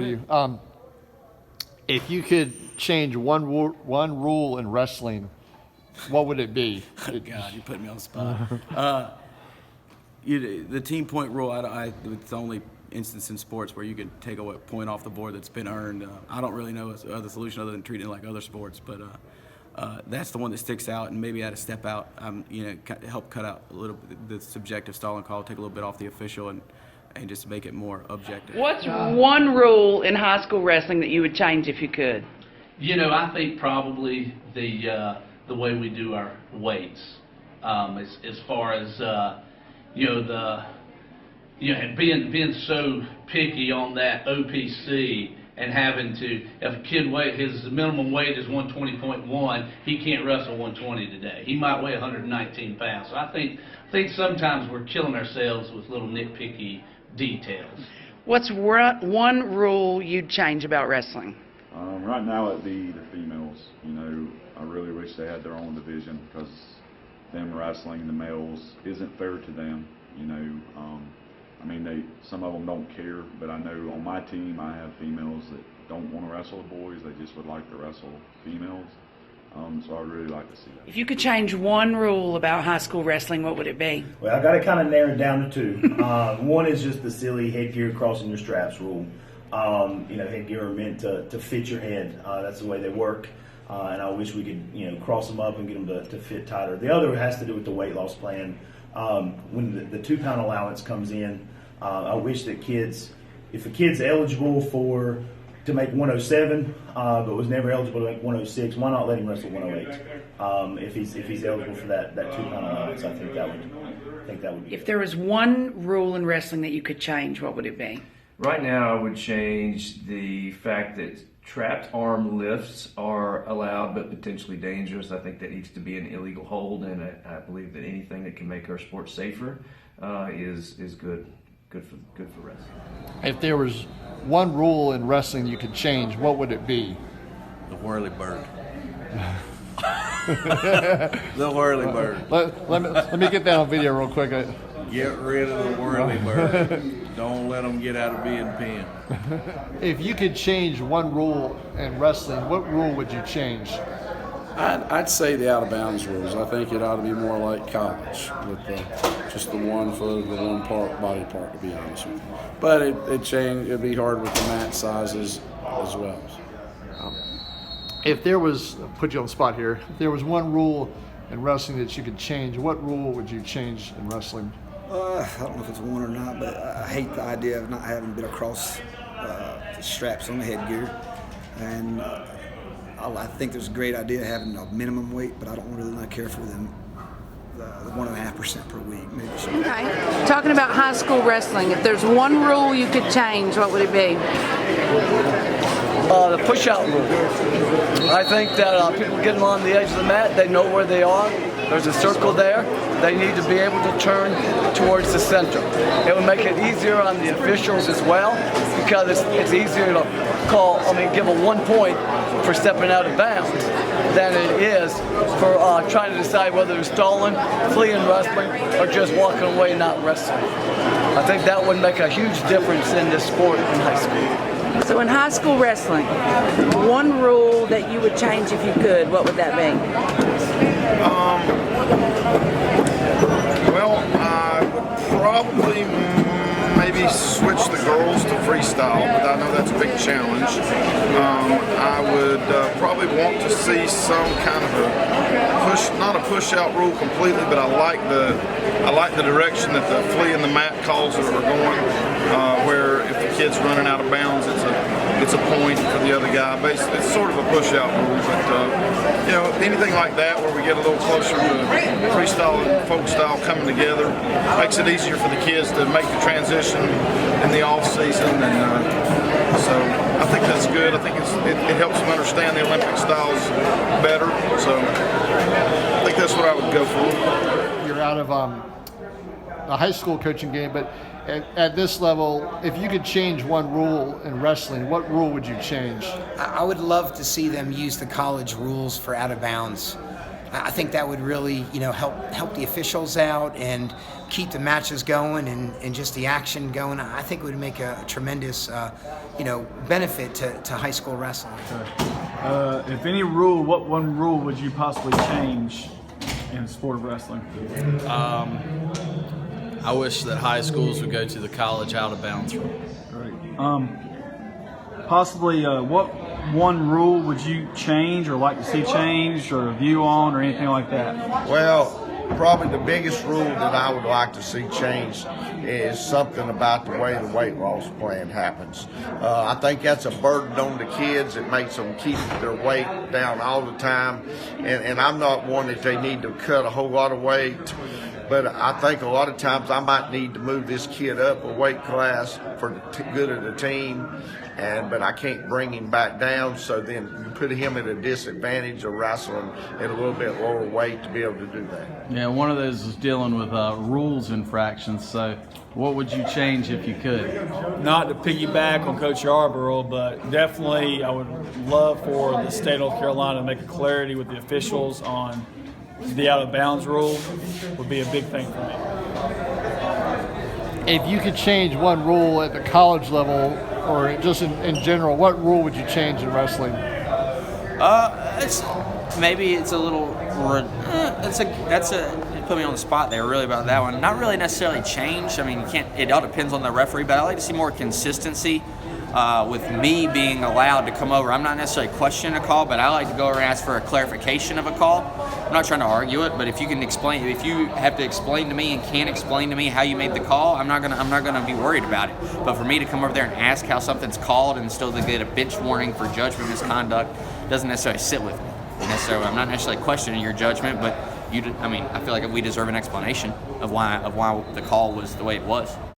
you. If you could change one rule in wrestling, what would it be? God, you put me on the spot. The team point rule, it's the only instance in sports where you can take a point off the board that's been earned. I don't really know other solution other than treating it like other sports, but that's the one that sticks out, and maybe add a step out, help cut out a little bit the subjective stalling call, take a little bit off the official, and just make it more objective. What's one rule in high school wrestling that you would change if you could? I think probably the way we do our weights, as far as being so picky on that OPC and having to, if a kid his minimum weight is 120.1, he can't wrestle 120 today. He might weigh 119 pounds. So I think sometimes we're killing ourselves with little nitpicky details. What's one rule you'd change about wrestling? Right now it'd be the females. I really wish they had their own division, because them wrestling the males isn't fair to them. Some of them don't care, but I know on my team I have females that don't want to wrestle the boys. They just would like to wrestle females. So I'd really like to see that. If you could change one rule about high school wrestling, what would it be? Well, I got to kind of narrow it down to two. One is just the silly headgear crossing your straps rule. Headgear are meant to fit your head. That's the way they work. And I wish we could, cross them up and get them to fit tighter. The other has to do with the weight loss plan. When the 2-pound allowance comes in, I wish that if a kid's eligible to make 107, but was never eligible to make 106, why not let him wrestle 108? If he's eligible for that 2-pound allowance, I think that would be. If there was one rule in wrestling that you could change, what would it be? Right now, I would change the fact that trapped arm lifts are allowed but potentially dangerous. I think that needs to be an illegal hold, and I believe that anything that can make our sport safer is good for wrestling. If there was one rule in wrestling you could change, what would it be? The whirly bird. The whirly bird. Let me get that on video real quick. Get rid of the whirly bird. Don't let them get out of being pinned. If you could change one rule in wrestling, what rule would you change? I'd say the out-of-bounds rules. I think it ought to be more like college, with just the one foot, the one body part, to be honest with you. But it'd be hard with the mat sizes as well. If there was, put you on the spot here, if there was one rule in wrestling that you could change, what rule would you change in wrestling? I don't know if it's one or not, but I hate the idea of not having a bit of cross straps on the headgear. And I think there's a great idea having a minimum weight, but I don't really not care for them. The 1.5% per week, maybe. Okay. Talking about high school wrestling, if there's one rule you could change, what would it be? The push-out rule. I think that people getting on the edge of the mat, they know where they are. There's a circle there. They need to be able to turn towards the center. It would make it easier on the officials as well, because it's easier to give a 1 point for stepping out of bounds than it is for trying to decide whether they're stalling, fleeing wrestling, or just walking away not wrestling. I think that would make a huge difference in this sport in high school. So in high school wrestling, one rule that you would change if you could, what would that be? I would probably maybe switch the girls to freestyle, but I know that's a big challenge. I would probably want to see some kind of not a push-out rule completely, but I like the direction that the flea and the mat calls are going, where if the kid's running out of bounds, it's a point for the other guy. Basically, it's sort of a push-out rule, but anything like that where we get a little closer to freestyle and folk style coming together makes it easier for the kids to make the transition in the off season, and so I think that's good. I think it helps them understand the Olympic styles better. So I think that's what I would go for. You're out of the high school coaching game, but at this level, if you could change one rule in wrestling, what rule would you change? I would love to see them use the college rules for out of bounds. I think that would really, help the officials out and keep the matches going and just the action going. I think it would make a tremendous, benefit to high school wrestling. If any rule, what one rule would you possibly change in the sport of wrestling? I wish that high schools would go to the college out of bounds rule. Great. Possibly, what one rule would you change or like to see changed or review on or anything like that? Well, probably the biggest rule that I would like to see changed is something about the way the weight loss plan happens. I think that's a burden on the kids. It makes them keep their weight down all the time. And I'm not one that they need to cut a whole lot of weight. But I think a lot of times I might need to move this kid up a weight class for the good of the team, but I can't bring him back down, so then you put him at a disadvantage of wrestling at a little bit lower weight to be able to do that. Yeah, one of those is dealing with rules infractions, so what would you change if you could? Not to piggyback on Coach Yarbrough, but definitely I would love for the state of North Carolina to make a clarity with the officials on the out of bounds rule. Would be a big thing for me. If you could change one rule at the college level or just in general, what rule would you change in wrestling? Maybe it's a little. You put me on the spot there, really, about that one. Not really necessarily change. I mean, you can't. It all depends on the referee, but I like to see more consistency. With me being allowed to come over, I'm not necessarily questioning a call, but I like to go over and ask for a clarification of a call. I'm not trying to argue it, but if you have to explain to me and can explain to me how you made the call, I'm not gonna be worried about it. But for me to come over there and ask how something's called and still to get a bench warning for judgment misconduct doesn't necessarily sit with me. I'm not necessarily questioning your judgment, but I feel like we deserve an explanation of why the call was the way it was.